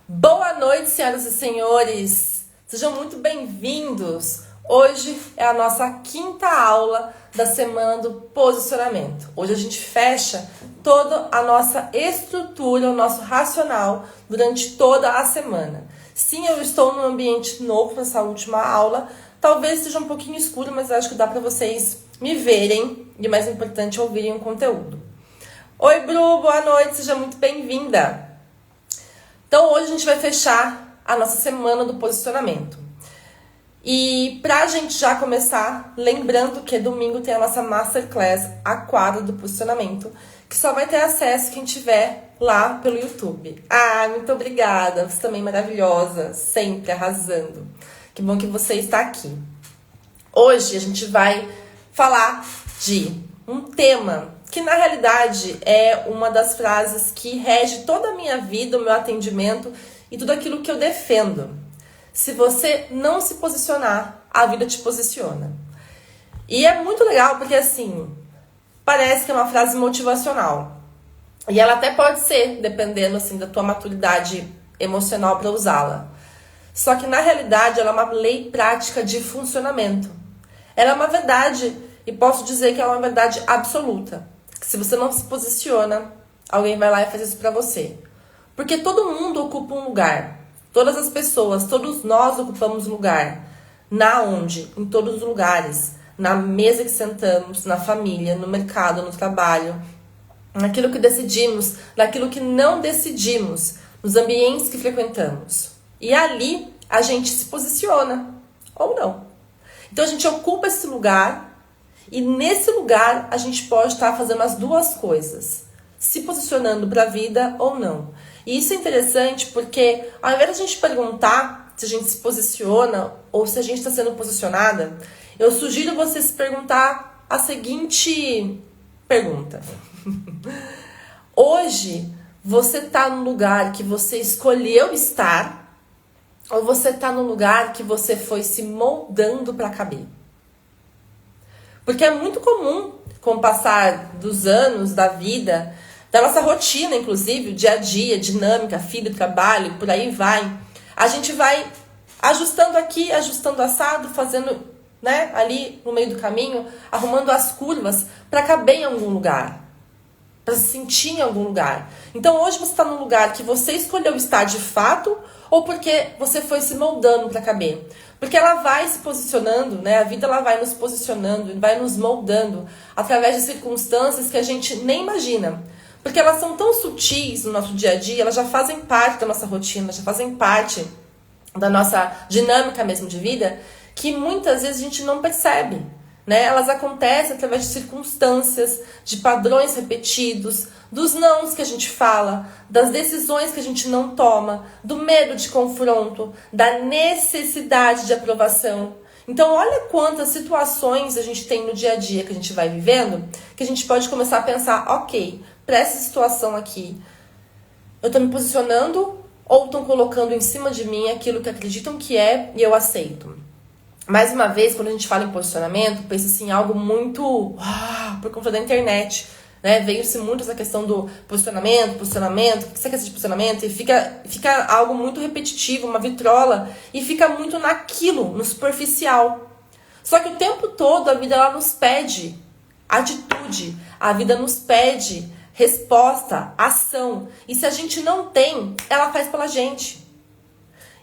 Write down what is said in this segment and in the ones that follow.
Boa noite, senhoras e senhores! Sejam muito bem-vindos! Hoje é a nossa quinta aula da semana do posicionamento. Hoje a gente fecha toda a nossa estrutura, o nosso racional durante toda a semana. Sim, eu estou num ambiente novo para essa última aula. Talvez seja um pouquinho escuro, mas acho que dá para vocês me verem e, mais importante, ouvirem o conteúdo. Oi, Bru! Boa noite! Seja muito bem-vinda! Então, hoje a gente vai fechar a nossa semana do posicionamento. E pra gente já começar, lembrando que domingo tem a nossa Masterclass, a quadra do posicionamento, que só vai ter acesso quem tiver lá pelo YouTube. Ah, muito obrigada! Você também é maravilhosa, sempre arrasando. Que bom que você está aqui. Hoje a gente vai falar de um tema que na realidade é uma das frases que rege toda a minha vida, o meu atendimento e tudo aquilo que eu defendo. Se você não se posicionar, a vida te posiciona. E é muito legal porque assim, parece que é uma frase motivacional. E ela até pode ser, dependendo assim da tua maturidade emocional para usá-la. Só que na realidade ela é uma lei prática de funcionamento. Ela é uma verdade, e posso dizer que é uma verdade absoluta. Se você não se posiciona, alguém vai lá e faz isso pra você. Porque todo mundo ocupa um lugar. Todas as pessoas, todos nós ocupamos lugar. Na onde? Em todos os lugares. Na mesa que sentamos, na família, no mercado, no trabalho. Naquilo que decidimos, naquilo que não decidimos. Nos ambientes que frequentamos. E ali a gente se posiciona. Ou não. Então a gente ocupa esse lugar. E nesse lugar, a gente pode estar fazendo as duas coisas. Se posicionando para a vida ou não. E isso é interessante porque, ao invés de a gente perguntar se a gente se posiciona ou se a gente está sendo posicionada, eu sugiro você se perguntar a seguinte pergunta. Hoje, você está no lugar que você escolheu estar ou você está no lugar que você foi se moldando para caber? Porque é muito comum, com o passar dos anos, da vida, da nossa rotina, inclusive, o dia a dia, dinâmica, filho, trabalho, por aí vai. A gente vai ajustando aqui, ajustando assado, fazendo, né, ali no meio do caminho, arrumando as curvas para caber em algum lugar, para se sentir em algum lugar. Então hoje você está num lugar que você escolheu estar de fato ou porque você foi se moldando para caber. Porque ela vai se posicionando, né? A vida ela vai nos posicionando, vai nos moldando através de circunstâncias que a gente nem imagina. Porque elas são tão sutis no nosso dia a dia, elas já fazem parte da nossa rotina, já fazem parte da nossa dinâmica mesmo de vida, que muitas vezes a gente não percebe, né? Elas acontecem através de circunstâncias, de padrões repetidos, dos nãos que a gente fala, das decisões que a gente não toma, do medo de confronto, da necessidade de aprovação. Então, olha quantas situações a gente tem no dia a dia que a gente vai vivendo, que a gente pode começar a pensar, ok, para essa situação aqui, eu estou me posicionando ou estão colocando em cima de mim aquilo que acreditam que é e eu aceito? Mais uma vez, quando a gente fala em posicionamento, pensa assim, algo muito por conta da internet. Né? Veio-se muito essa questão do posicionamento, o que você quer ser de posicionamento? E fica algo muito repetitivo, uma vitrola, e fica muito naquilo, no superficial. Só que o tempo todo a vida ela nos pede atitude, a vida nos pede resposta, ação. E se a gente não tem, ela faz pela gente.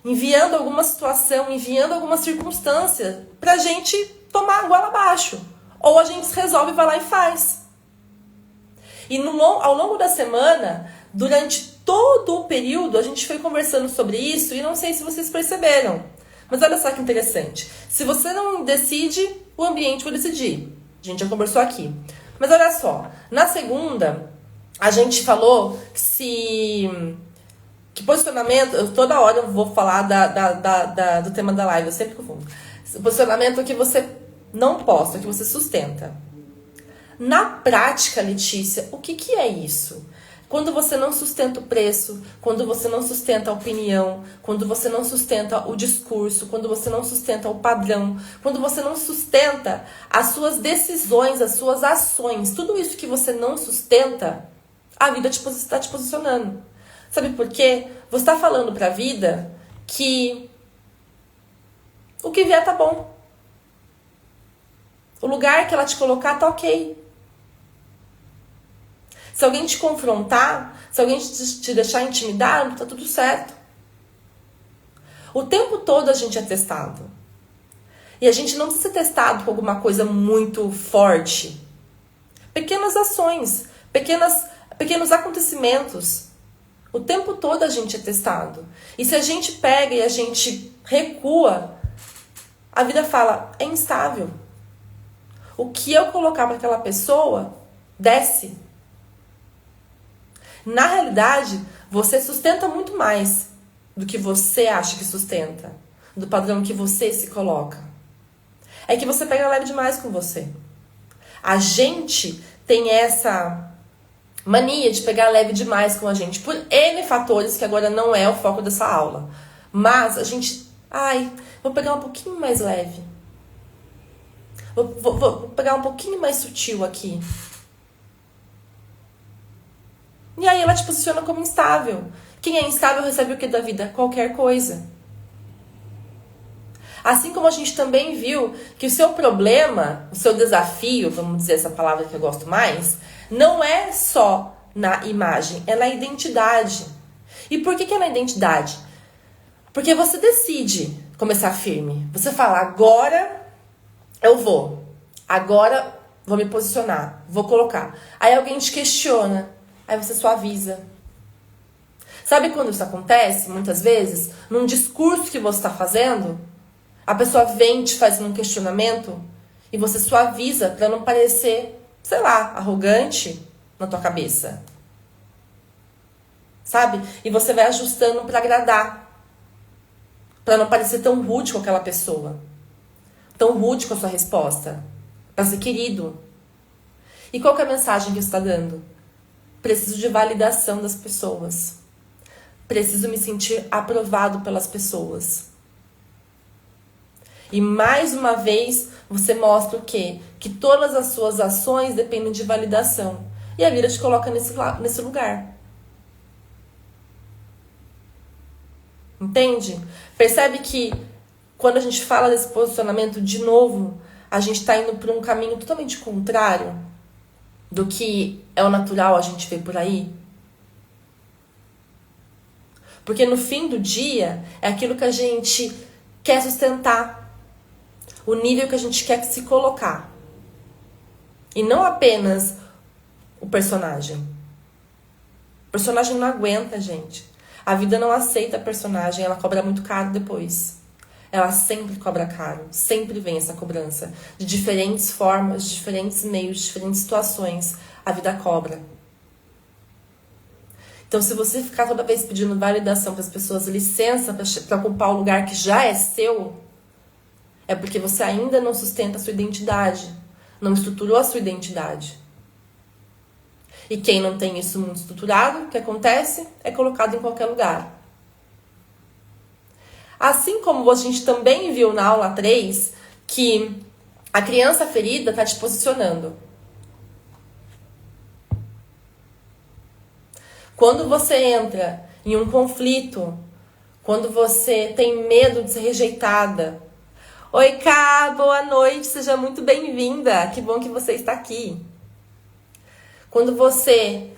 Enviando alguma situação, enviando alguma circunstância pra gente tomar a goela abaixo. Ou a gente resolve, vai lá e faz. E ao longo da semana, durante todo o período, a gente foi conversando sobre isso e não sei se vocês perceberam. Mas olha só que interessante. Se você não decide, o ambiente vai decidir. A gente já conversou aqui. Mas olha só, na segunda, a gente falou que posicionamento, toda hora eu vou falar do tema da live, eu sempre confundo. Posicionamento que você não posta, que você sustenta. Na prática, Letícia, o que é isso? Quando você não sustenta o preço, quando você não sustenta a opinião, quando você não sustenta o discurso, quando você não sustenta o padrão, quando você não sustenta as suas decisões, as suas ações, tudo isso que você não sustenta, a vida está te posicionando. Sabe por quê? Você está falando para a vida que o que vier tá bom. O lugar que ela te colocar tá ok. Se alguém te confrontar, se alguém te deixar intimidado, tá tudo certo. O tempo todo a gente é testado. E a gente não precisa ser testado com alguma coisa muito forte. Pequenas ações, pequenos acontecimentos. O tempo todo a gente é testado. E se a gente pega e a gente recua, a vida fala, é instável. O que eu colocar para aquela pessoa, desce. Na realidade, você sustenta muito mais do que você acha que sustenta. Do padrão que você se coloca. É que você pega leve demais com você. A gente tem essa mania de pegar leve demais com a gente. Por N fatores que agora não é o foco dessa aula. Mas a gente... vou pegar um pouquinho mais leve. Vou pegar um pouquinho mais sutil aqui. E aí ela te posiciona como instável. Quem é instável recebe o que da vida? Qualquer coisa. Assim como a gente também viu que o seu problema, o seu desafio, vamos dizer essa palavra que eu gosto mais, não é só na imagem, é na identidade. E por que é na identidade? Porque você decide começar firme. Você fala, agora eu vou. Agora vou me posicionar, vou colocar. Aí alguém te questiona, aí você suaviza. Sabe quando isso acontece, muitas vezes? Num discurso que você está fazendo, a pessoa vem te fazendo um questionamento e você suaviza para não parecer, sei lá, arrogante na tua cabeça. Sabe? E você vai ajustando para agradar. Para não parecer tão rude com aquela pessoa. Tão rude com a sua resposta. Para ser querido. E qual que é a mensagem que você está dando? Preciso de validação das pessoas. Preciso me sentir aprovado pelas pessoas. E mais uma vez, você mostra o quê? Que todas as suas ações dependem de validação. E a vida te coloca nesse lugar. Entende? Percebe que quando a gente fala desse posicionamento, de novo, a gente está indo por um caminho totalmente contrário do que é o natural a gente ver por aí? Porque no fim do dia, é aquilo que a gente quer sustentar. O nível que a gente quer se colocar. E não apenas o personagem. O personagem não aguenta, gente. A vida não aceita a personagem, ela cobra muito caro depois. Ela sempre cobra caro. Sempre vem essa cobrança. De diferentes formas, de diferentes meios, de diferentes situações. A vida cobra. Então, se você ficar toda vez pedindo validação para as pessoas, licença para ocupar o lugar que já é seu, é porque você ainda não sustenta a sua identidade. Não estruturou a sua identidade. E quem não tem isso muito estruturado, o que acontece? É colocado em qualquer lugar. Assim como a gente também viu na aula 3, que a criança ferida está te posicionando. Quando você entra em um conflito, quando você tem medo de ser rejeitada. Oi, Ká, boa noite, seja muito bem-vinda. Que bom que você está aqui. Quando você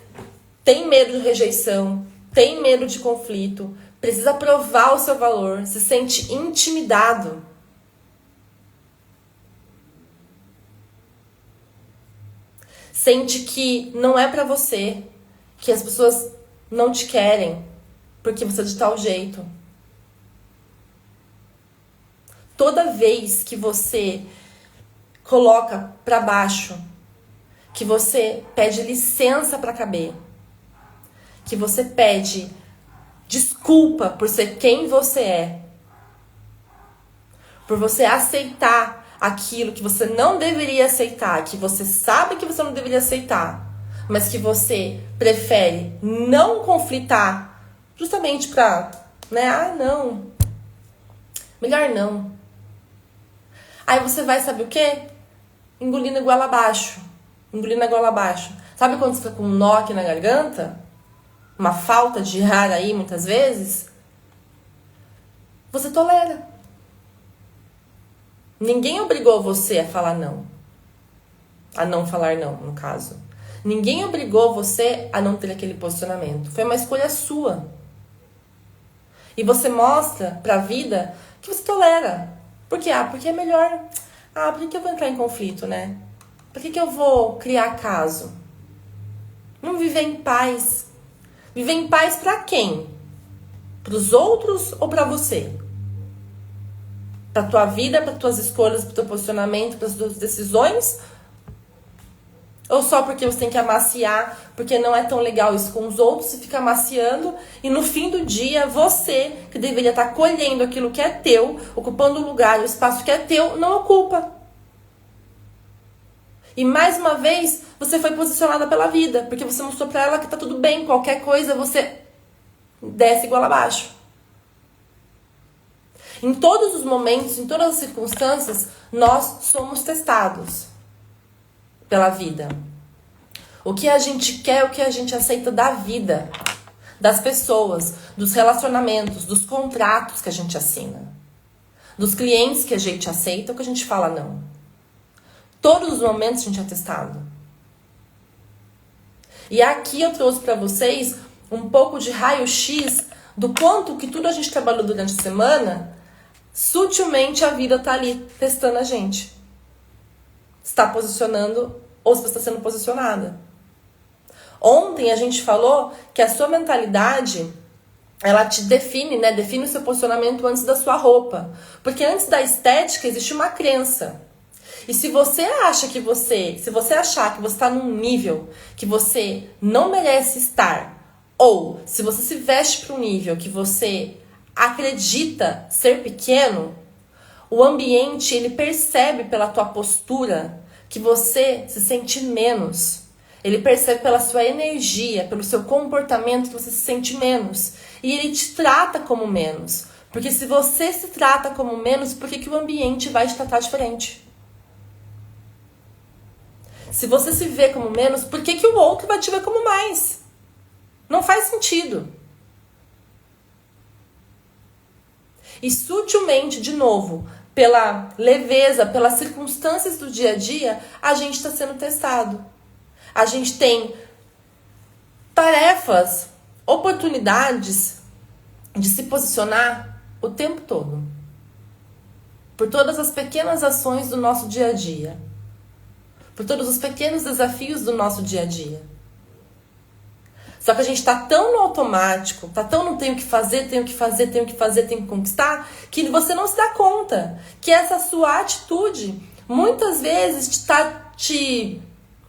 tem medo de rejeição, tem medo de conflito, precisa provar o seu valor, se sente intimidado. Sente que não é pra você, que as pessoas não te querem, porque você é de tal jeito. Toda vez que você coloca pra baixo, que você pede licença pra caber, que você pede desculpa por ser quem você é, por você aceitar aquilo que você não deveria aceitar, que você sabe que você não deveria aceitar, mas que você prefere não conflitar, justamente pra, não, melhor não. Aí você vai, sabe o quê? Engolindo a goela abaixo. Engolindo a goela abaixo. Sabe quando você fica com um nó aqui na garganta? uma falta de ar aí muitas vezes, você tolera. Ninguém obrigou você a falar não. A não falar não, no caso. Ninguém obrigou você a não ter aquele posicionamento. Foi uma escolha sua. E você mostra pra vida que você tolera. Por quê? Porque é melhor. Por que eu vou entrar em conflito, né? Por que eu vou criar caso? Não viver em paz. Viver em paz pra quem? Pros outros ou pra você? Pra tua vida, para tuas escolhas, pro teu posicionamento, para as tuas decisões? Ou só porque você tem que amaciar, porque não é tão legal isso com os outros, você fica amaciando e no fim do dia você, que deveria estar colhendo aquilo que é teu, ocupando o lugar, o espaço que é teu, não ocupa. E mais uma vez, você foi posicionada pela vida, porque você mostrou pra ela que tá tudo bem, qualquer coisa você desce igual abaixo. Em todos os momentos, em todas as circunstâncias, nós somos testados pela vida. O que a gente quer, o que a gente aceita da vida, das pessoas, dos relacionamentos, dos contratos que a gente assina, dos clientes que a gente aceita ou que a gente fala não. Todos os momentos a gente é testado. E aqui eu trouxe para vocês um pouco de raio-x do quanto que tudo a gente trabalhou durante a semana, sutilmente a vida tá ali testando a gente. Está posicionando ou se você está sendo posicionada. Ontem a gente falou que a sua mentalidade, ela te define, né? Define o seu posicionamento antes da sua roupa. Porque antes da estética existe uma crença. E se você acha que se você achar que você está num nível que você não merece estar, ou se você se veste para um nível que você acredita ser pequeno, o ambiente ele percebe pela tua postura que você se sente menos. Ele percebe pela sua energia, pelo seu comportamento que você se sente menos. E ele te trata como menos. Porque se você se trata como menos, por que o ambiente vai te tratar diferente? Se você se vê como menos, por que o outro vai te ver como mais? Não faz sentido. E sutilmente, de novo, pela leveza, pelas circunstâncias do dia a dia, a gente está sendo testado. A gente tem tarefas, oportunidades de se posicionar o tempo todo. Por todas as pequenas ações do nosso dia a dia. Por todos os pequenos desafios do nosso dia a dia. Só que a gente tá tão no automático, tá tão no tenho que fazer, tenho que conquistar, que você não se dá conta que essa sua atitude muitas vezes está te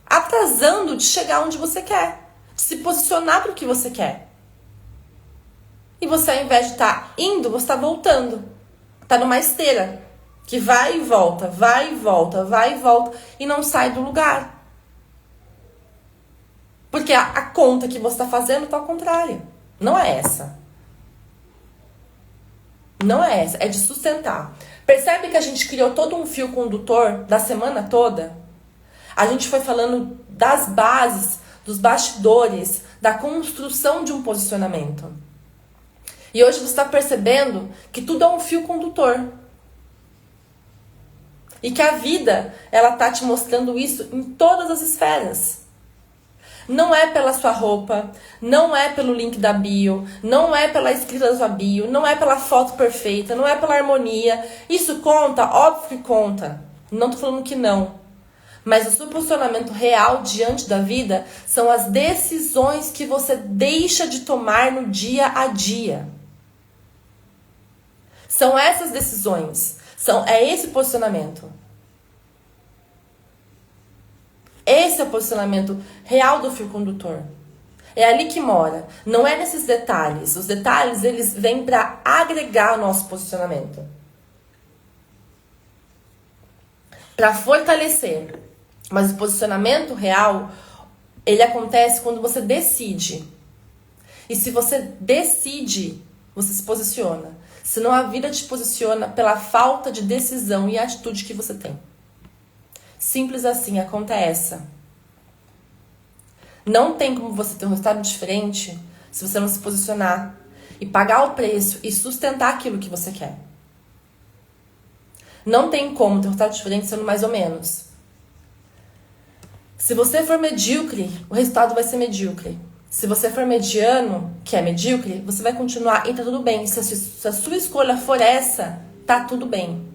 atrasando de chegar onde você quer, de se posicionar para o que você quer. E você, ao invés de estar indo, você está voltando. Tá numa esteira que vai e volta, vai e volta, vai e volta e não sai do lugar. Porque a conta que você está fazendo está ao contrário. Não é essa. Não é essa. É de sustentar. Percebe que a gente criou todo um fio condutor da semana toda? A gente foi falando das bases, dos bastidores, da construção de um posicionamento. E hoje você está percebendo que tudo é um fio condutor. E que a vida, ela tá te mostrando isso em todas as esferas. Não é pela sua roupa, não é pelo link da bio, não é pela escrita da sua bio, não é pela foto perfeita, não é pela harmonia. Isso conta? Óbvio que conta. Não tô falando que não. Mas o seu posicionamento real diante da vida são as decisões que você deixa de tomar no dia a dia. São essas decisões. É esse posicionamento. Esse é o posicionamento real do fio condutor. É ali que mora. Não é nesses detalhes. Os detalhes, eles vêm para agregar o nosso posicionamento. Para fortalecer. Mas o posicionamento real, ele acontece quando você decide. E se você decide, você se posiciona. Senão a vida te posiciona pela falta de decisão e atitude que você tem. Simples assim, a conta é essa. Não tem como você ter um resultado diferente se você não se posicionar e pagar o preço e sustentar aquilo que você quer. Não tem como ter um resultado diferente sendo mais ou menos. Se você for medíocre, o resultado vai ser medíocre. Se você for mediano, que é medíocre, você vai continuar e tá tudo bem. Se a sua escolha for essa, tá tudo bem.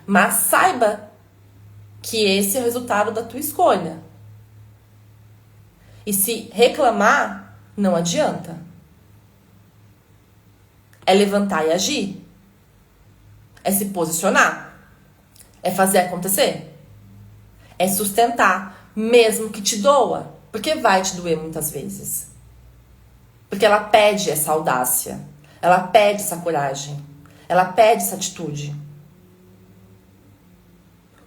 Mas saiba que esse é o resultado da tua escolha. E se reclamar, não adianta. É levantar e agir. É se posicionar. É fazer acontecer. É sustentar, mesmo que te doa. Porque vai te doer muitas vezes. Porque ela pede essa audácia. Ela pede essa coragem. Ela pede essa atitude.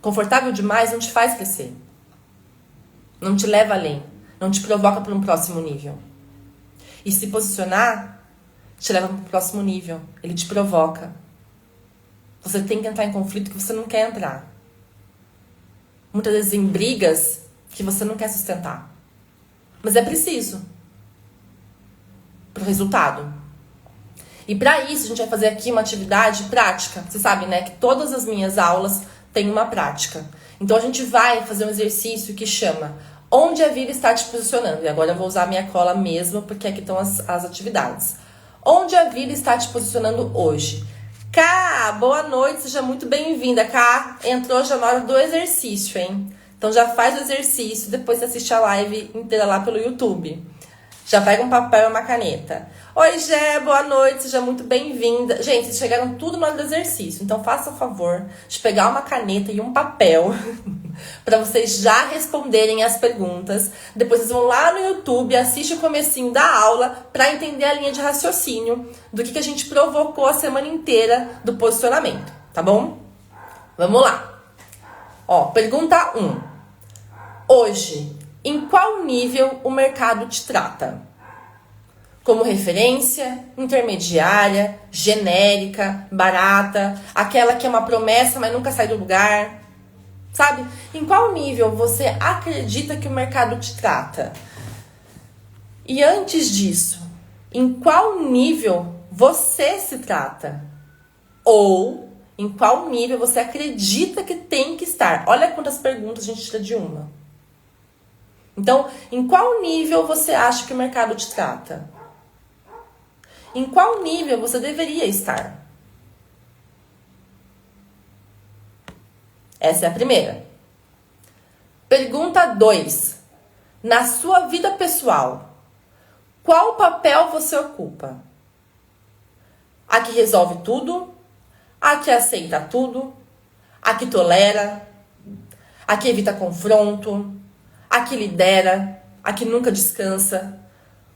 Confortável demais não te faz crescer. Não te leva além. Não te provoca para um próximo nível. E se posicionar, te leva para o próximo nível. Ele te provoca. Você tem que entrar em conflito que você não quer entrar. Muitas vezes em brigas que você não quer sustentar. Mas é preciso. Para o resultado. E para isso a gente vai fazer aqui uma atividade prática. Você sabe, né? Que todas as minhas aulas têm uma prática. Então a gente vai fazer um exercício que chama Onde a Vida Está Te Posicionando. E agora eu vou usar a minha cola mesmo, porque aqui estão as atividades. Onde a vida está te posicionando hoje? Ká, boa noite, seja muito bem-vinda. Ká, entrou já na hora do exercício, hein? Então já faz o exercício, depois você assiste a live inteira lá pelo YouTube. Já pega um papel e uma caneta. Oi, Gé, boa noite, seja muito bem-vinda. Gente, vocês chegaram tudo na hora do exercício, então faça o favor de pegar uma caneta e um papel para vocês já responderem as perguntas. Depois vocês vão lá no YouTube, assistem o comecinho da aula para entender a linha de raciocínio do que a gente provocou a semana inteira do posicionamento, tá bom? Vamos lá. Ó, pergunta 1. Hoje, em qual nível o mercado te trata? Como referência, intermediária, genérica, barata, aquela que é uma promessa, mas nunca sai do lugar? Sabe? Em qual nível você acredita que o mercado te trata? E antes disso, em qual nível você se trata? Ou em qual nível você acredita que tem que estar? Olha quantas perguntas a gente tira de uma. Então, em qual nível você acha que o mercado te trata? Em qual nível você deveria estar? Essa é a primeira. Pergunta 2. Na sua vida pessoal, qual papel você ocupa? A que resolve tudo? A que aceita tudo? A que tolera? A que evita confronto? A que lidera? A que nunca descansa?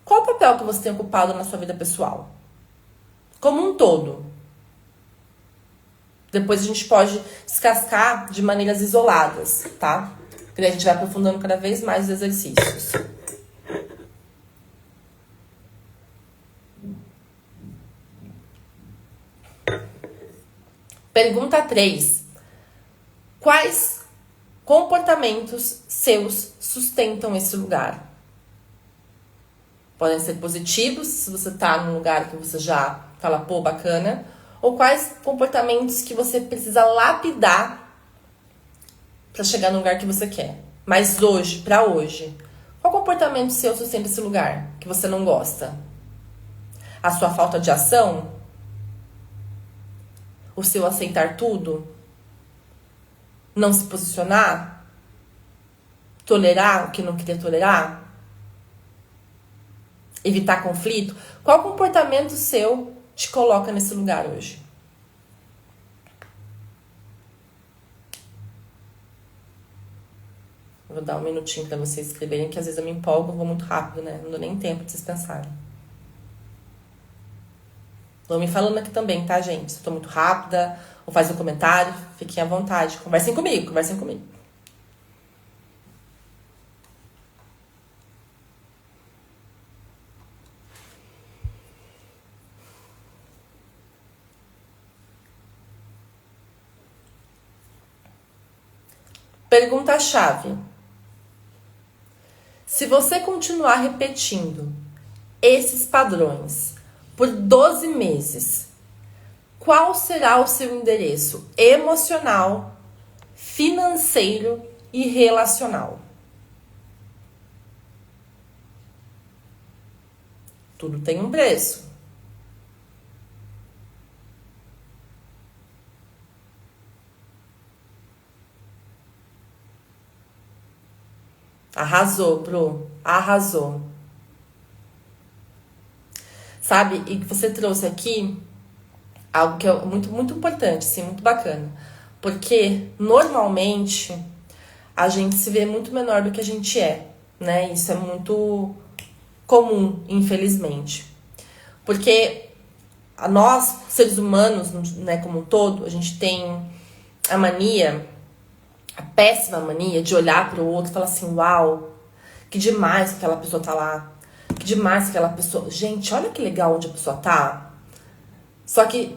Qual o papel que você tem ocupado na sua vida pessoal? Como um todo. Depois a gente pode descascar de maneiras isoladas, tá? Porque daí a gente vai aprofundando cada vez mais os exercícios. Pergunta 3. Quais comportamentos seus sustentam esse lugar? Podem ser positivos, se você tá num lugar que você já fala, pô, bacana. Ou quais comportamentos que você precisa lapidar para chegar no lugar que você quer. Mas hoje, para hoje, qual comportamento seu sustenta esse lugar que você não gosta? A sua falta de ação? O seu aceitar tudo? Não se posicionar? Tolerar o que não queria tolerar? Evitar conflito? Qual comportamento seu te coloca nesse lugar hoje? Vou dar um minutinho para vocês escreverem, que às vezes eu me empolgo, vou muito rápido, né? Não dou nem tempo de vocês pensarem. Vão me falando aqui também, tá, gente? Se eu tô muito rápida, ou faz um comentário, fiquem à vontade. Conversem comigo, conversem comigo. Pergunta-chave. Se você continuar repetindo esses padrões por 12 meses, qual será o seu endereço emocional, financeiro e relacional? Tudo tem um preço. Arrasou, Bru. Arrasou. Sabe? E você trouxe aqui algo que é muito, muito importante, assim, muito bacana. Porque, normalmente, a gente se vê muito menor do que a gente é, né? Isso é muito comum, infelizmente. Porque nós, seres humanos, né, como um todo, a gente tem a mania, a péssima mania de olhar para o outro e falar assim, uau, que demais que aquela pessoa tá lá. Que demais que aquela pessoa... Gente, olha que legal onde a pessoa tá. Só que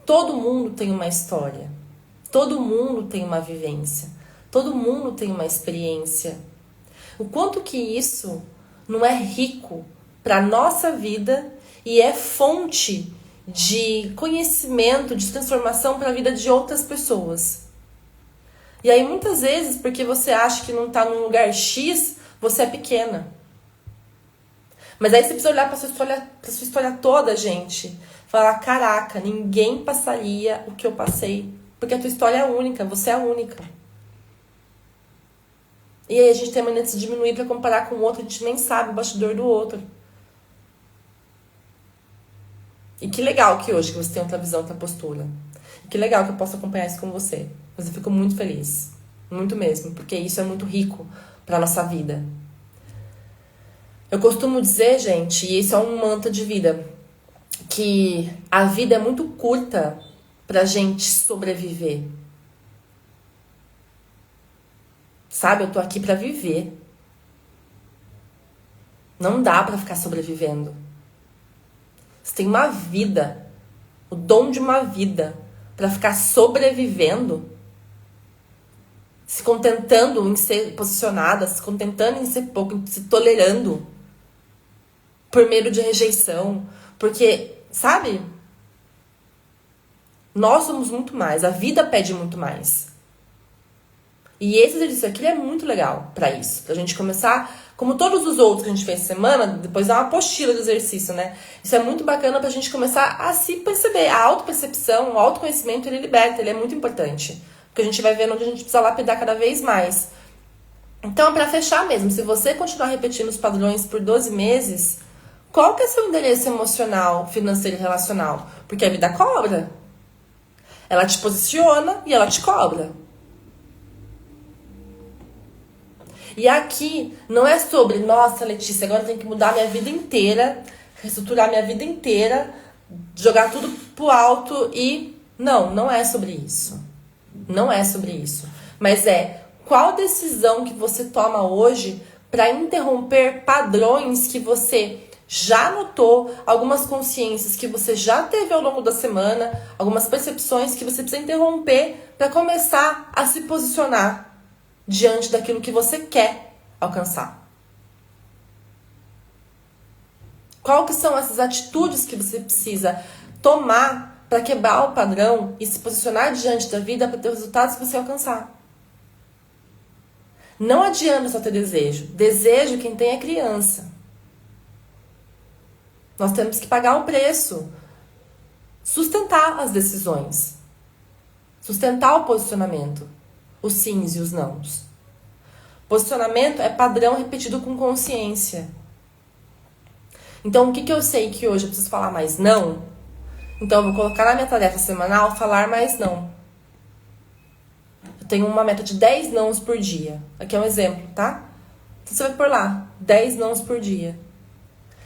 todo mundo tem uma história. Todo mundo tem uma vivência. Todo mundo tem uma experiência. O quanto que isso não é rico para nossa vida e é fonte de conhecimento, de transformação para a vida de outras pessoas. E aí, muitas vezes, porque você acha que não tá num lugar X, você é pequena. Mas aí você precisa olhar pra sua história toda, gente. Falar, caraca, ninguém passaria o que eu passei. Porque a tua história é única, você é única. E aí a gente tem a mania de se diminuir pra comparar com o outro, a gente nem sabe o bastidor do outro. E que legal que hoje que você tem outra visão, outra postura. E que legal que eu posso acompanhar isso com você. Mas eu fico muito feliz. Muito mesmo. Porque isso é muito rico pra nossa vida. Eu costumo dizer, gente, e isso é um mantra de vida, que a vida é muito curta pra gente sobreviver. Sabe? Eu tô aqui pra viver. Não dá pra ficar sobrevivendo. Você tem uma vida, o dom de uma vida, pra ficar sobrevivendo, se contentando em ser posicionada, se contentando em ser pouco, se tolerando por medo de rejeição. Porque, sabe? Nós somos muito mais, a vida pede muito mais. E esse exercício aqui é muito legal pra isso. Pra gente começar, como todos os outros que a gente fez semana, depois dá uma apostila do exercício, né? Isso é muito bacana pra gente começar a se perceber. A autopercepção, o autoconhecimento, ele liberta, ele é muito importante. Porque a gente vai vendo onde a gente precisa lapidar cada vez mais. Então, pra fechar mesmo, se você continuar repetindo os padrões por 12 meses, qual que é seu endereço emocional, financeiro e relacional? Porque a vida cobra. Ela te posiciona e ela te cobra. E aqui não é sobre, nossa, Letícia, agora eu tenho que mudar minha vida inteira, reestruturar minha vida inteira, jogar tudo pro alto e... Não é sobre isso. Não é sobre isso. Mas é qual decisão que você toma hoje para interromper padrões que você já notou, algumas consciências que você já teve ao longo da semana, algumas percepções que você precisa interromper para começar a se posicionar diante daquilo que você quer alcançar. Qual que são essas atitudes que você precisa tomar para quebrar o padrão e se posicionar diante da vida para ter os resultados que você alcançar? Não adianta só ter desejo. Desejo quem tem é criança. Nós temos que pagar o preço. Sustentar as decisões. Sustentar o posicionamento. Os sims e os nãos. Posicionamento é padrão repetido com consciência. Então, o que eu sei que hoje eu preciso falar mais não? Então, eu vou colocar na minha tarefa semanal falar mais não. Eu tenho uma meta de 10 nãos por dia. Aqui é um exemplo, tá? Então, você vai pôr lá, 10 nãos por dia.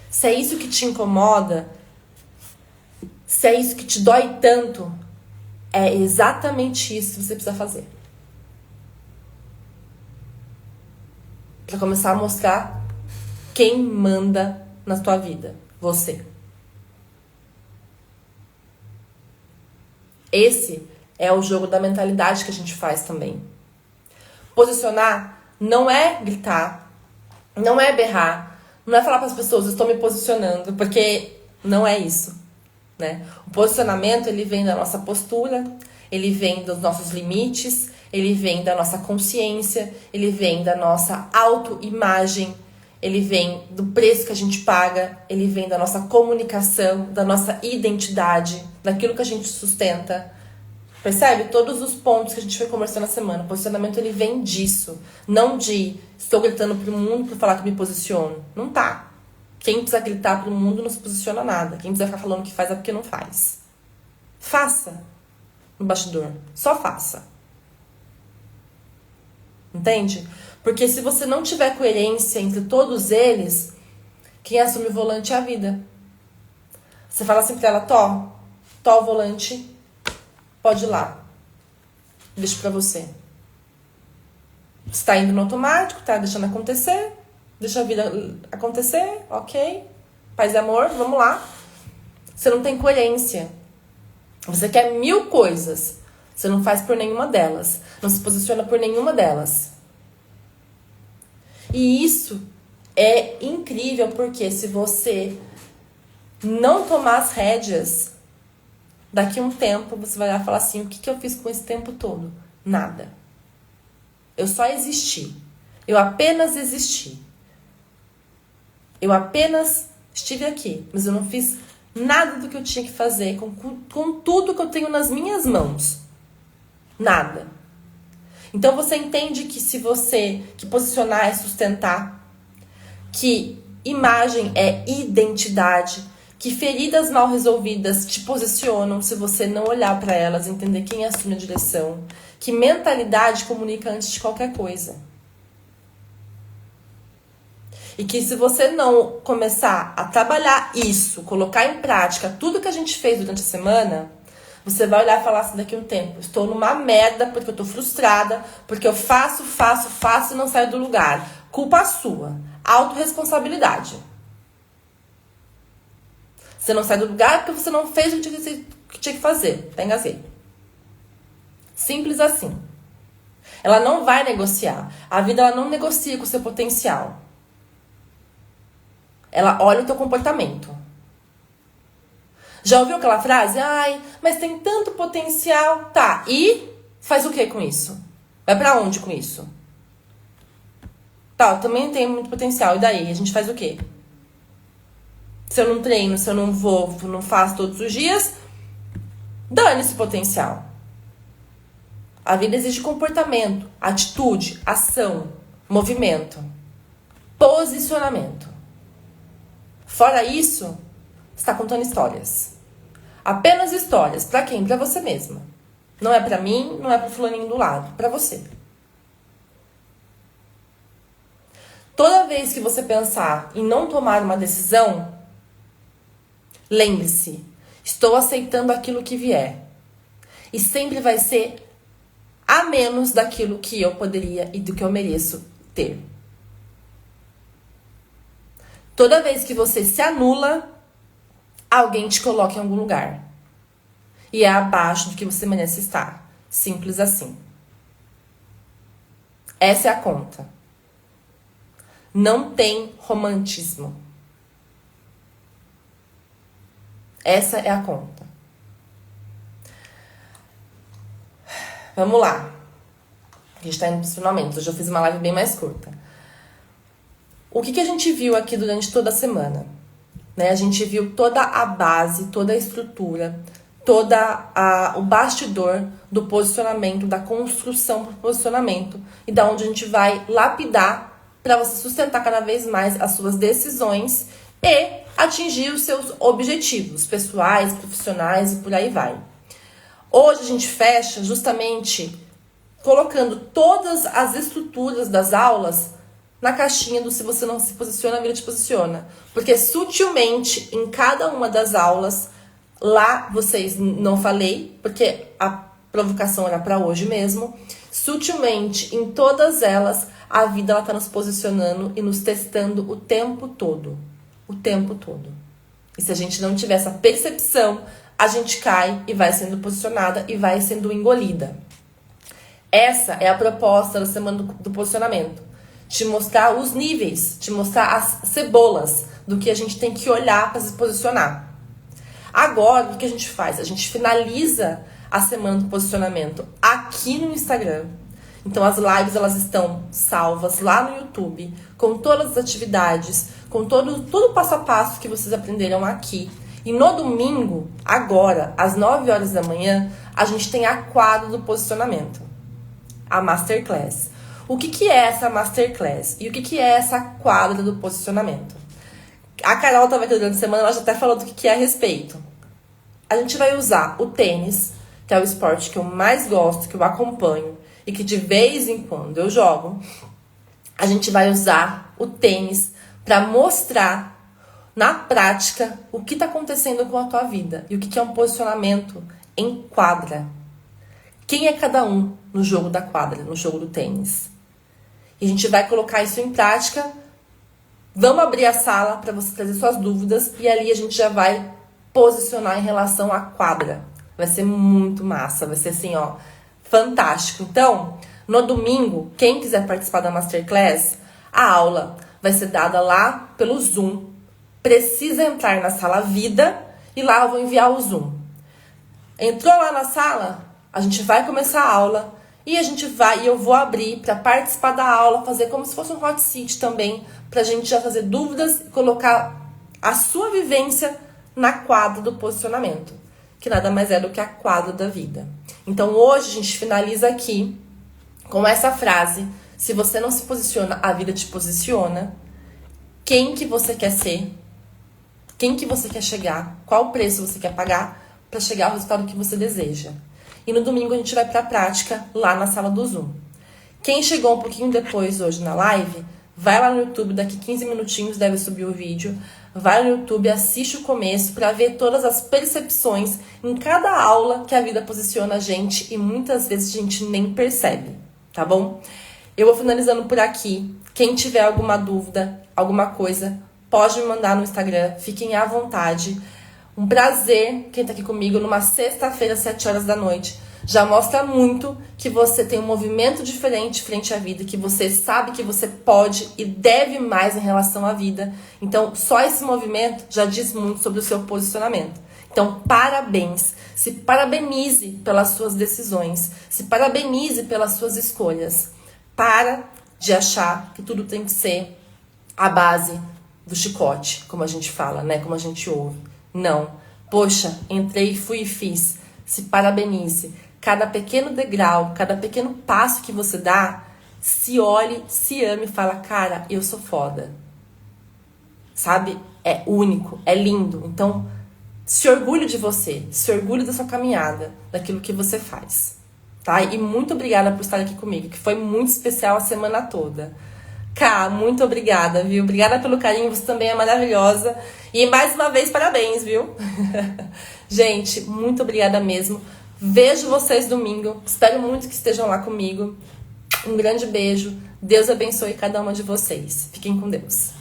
Se é isso que te incomoda, se é isso que te dói tanto, é exatamente isso que você precisa fazer. Pra começar a mostrar quem manda na tua vida. Você. Esse é o jogo da mentalidade que a gente faz também. Posicionar não é gritar, Não é berrar, não é falar para as pessoas, estou me posicionando, porque não é isso, né? O posicionamento, ele vem da nossa postura, ele vem dos nossos limites, ele vem da nossa consciência, ele vem da nossa autoimagem, ele vem do preço que a gente paga, ele vem da nossa comunicação, da nossa identidade, daquilo que a gente sustenta. Percebe? Todos os pontos que a gente foi conversando na semana. O posicionamento, ele vem disso. Não de estou gritando pro mundo para falar que me posiciono. Não tá. Quem precisa gritar pro mundo não se posiciona nada. Quem precisa ficar falando que faz é porque não faz. Faça no bastidor. Só faça. Entende? Porque se você não tiver coerência entre todos eles, quem assume o volante é a vida. Você fala assim pra ela, Tó o volante, pode ir lá. Deixo pra você. Você tá indo no automático, tá deixando acontecer. Deixa a vida acontecer, ok. Paz e amor, vamos lá. Você não tem coerência. Você quer 1000 coisas. Você não faz por nenhuma delas. Não se posiciona por nenhuma delas. E isso é incrível, porque se você não tomar as rédeas, daqui a um tempo você vai lá e falar assim, o que eu fiz com esse tempo todo? Nada. Eu só existi. Eu apenas existi. Eu apenas estive aqui, mas eu não fiz nada do que eu tinha que fazer com tudo que eu tenho nas minhas mãos. Nada. Então você entende que que posicionar é sustentar, que imagem é identidade, que feridas mal resolvidas te posicionam se você não olhar para elas, entender quem assume a direção, que mentalidade comunica antes de qualquer coisa. E que se você não começar a trabalhar isso, colocar em prática tudo que a gente fez durante a semana, você vai olhar e falar assim daqui a um tempo, estou numa merda porque eu tô frustrada, porque eu faço e não saio do lugar. Culpa sua. Autorresponsabilidade. Você não sai do lugar porque você não fez o que tinha que fazer. Tá engasguei. Simples assim. Ela não vai negociar. A vida, ela não negocia com o seu potencial. Ela olha o teu comportamento. Já ouviu aquela frase? Ai, mas tem tanto potencial. Tá, e faz o que com isso? Vai pra onde com isso? Tá, eu também tenho muito potencial. E daí? A gente faz o quê? Se eu não treino, se eu não vou, não faço todos os dias, dane esse potencial. A vida exige comportamento, atitude, ação, movimento, posicionamento. Fora isso, você está contando histórias. Apenas histórias. Pra quem? Pra você mesma. Não é pra mim, não é pro fulaninho do lado. Pra você. Toda vez que você pensar em não tomar uma decisão, lembre-se, estou aceitando aquilo que vier. E sempre vai ser a menos daquilo que eu poderia e do que eu mereço ter. Toda vez que você se anula, alguém te coloca em algum lugar. E é abaixo do que você merece estar. Simples assim. Essa é a conta. Não tem romantismo. Essa é a conta. Vamos lá. A gente tá indo pros finalmente. Hoje eu fiz uma live bem mais curta. O que a gente viu aqui durante toda a semana? Né? A gente viu toda a base, toda a estrutura, o bastidor do posicionamento, da construção para o posicionamento e da onde a gente vai lapidar para você sustentar cada vez mais as suas decisões e atingir os seus objetivos pessoais, profissionais e por aí vai. Hoje a gente fecha justamente colocando todas as estruturas das aulas na caixinha do se você não se posiciona, a vida te posiciona. Porque sutilmente, em cada uma das aulas, lá vocês não falei, porque a provocação era para hoje mesmo. Sutilmente, em todas elas, a vida está nos posicionando e nos testando o tempo todo. O tempo todo. E se a gente não tiver essa percepção, a gente cai e vai sendo posicionada e vai sendo engolida. Essa é a proposta da semana do posicionamento. te mostrar os níveis, te mostrar as cebolas do que a gente tem que olhar para se posicionar. Agora, o que a gente faz? A gente finaliza a semana do posicionamento aqui no Instagram. Então, as lives elas estão salvas lá no YouTube, com todas as atividades, com todo o passo a passo que vocês aprenderam aqui. E no domingo, agora, às 9 horas da manhã, a gente tem a quadra do posicionamento, a Masterclass. O que é essa Masterclass? E o que é essa quadra do posicionamento? A Carol estava aqui durante a semana, ela já até falou do que é a respeito. A gente vai usar o tênis, que é o esporte que eu mais gosto, que eu acompanho e que de vez em quando eu jogo. A gente vai usar o tênis para mostrar na prática o que está acontecendo com a tua vida e o que é um posicionamento em quadra. Quem é cada um no jogo da quadra, no jogo do tênis? E a gente vai colocar isso em prática. Vamos abrir a sala para você trazer suas dúvidas e ali a gente já vai posicionar em relação à quadra. Vai ser muito massa, vai ser assim, ó, fantástico. Então, no domingo, quem quiser participar da Masterclass, a aula vai ser dada lá pelo Zoom. Precisa entrar na sala Vida e lá eu vou enviar o Zoom. Entrou lá na sala, a gente vai começar a aula e eu vou abrir para participar da aula, fazer como se fosse um hot seat também, pra gente já fazer dúvidas e colocar a sua vivência na quadra do posicionamento, que nada mais é do que a quadra da vida. Então hoje a gente finaliza aqui com essa frase: se você não se posiciona, a vida te posiciona. Quem que você quer ser? Quem que você quer chegar? Qual preço você quer pagar para chegar ao resultado que você deseja? E no domingo a gente vai para a prática lá na sala do Zoom. Quem chegou um pouquinho depois hoje na live, vai lá no YouTube, daqui 15 minutinhos deve subir o vídeo. Vai no YouTube, assiste o começo para ver todas as percepções em cada aula que a vida posiciona a gente e muitas vezes a gente nem percebe, tá bom? Eu vou finalizando por aqui. Quem tiver alguma dúvida, alguma coisa, pode me mandar no Instagram. Fiquem à vontade. Um prazer quem tá aqui comigo numa sexta-feira, 7 horas da noite. Já mostra muito que você tem um movimento diferente frente à vida, que você sabe que você pode e deve mais em relação à vida. Então, só esse movimento já diz muito sobre o seu posicionamento. Então, parabéns. Se parabenize pelas suas decisões. Se parabenize pelas suas escolhas. Para de achar que tudo tem que ser a base do chicote, como a gente fala, né? Como a gente ouve. Não. Poxa, entrei, fui e fiz. Se parabenize. Cada pequeno degrau, cada pequeno passo que você dá, se olhe, se ame e fala, cara, eu sou foda. Sabe? É único, é lindo. Então, se orgulhe de você, se orgulhe da sua caminhada, daquilo que você faz. Tá? E muito obrigada por estar aqui comigo, que foi muito especial a semana toda. Cá, muito obrigada, viu? Obrigada pelo carinho, você também é maravilhosa. E mais uma vez, parabéns, viu? Gente, muito obrigada mesmo. Vejo vocês domingo. Espero muito que estejam lá comigo. Um grande beijo. Deus abençoe cada uma de vocês. Fiquem com Deus.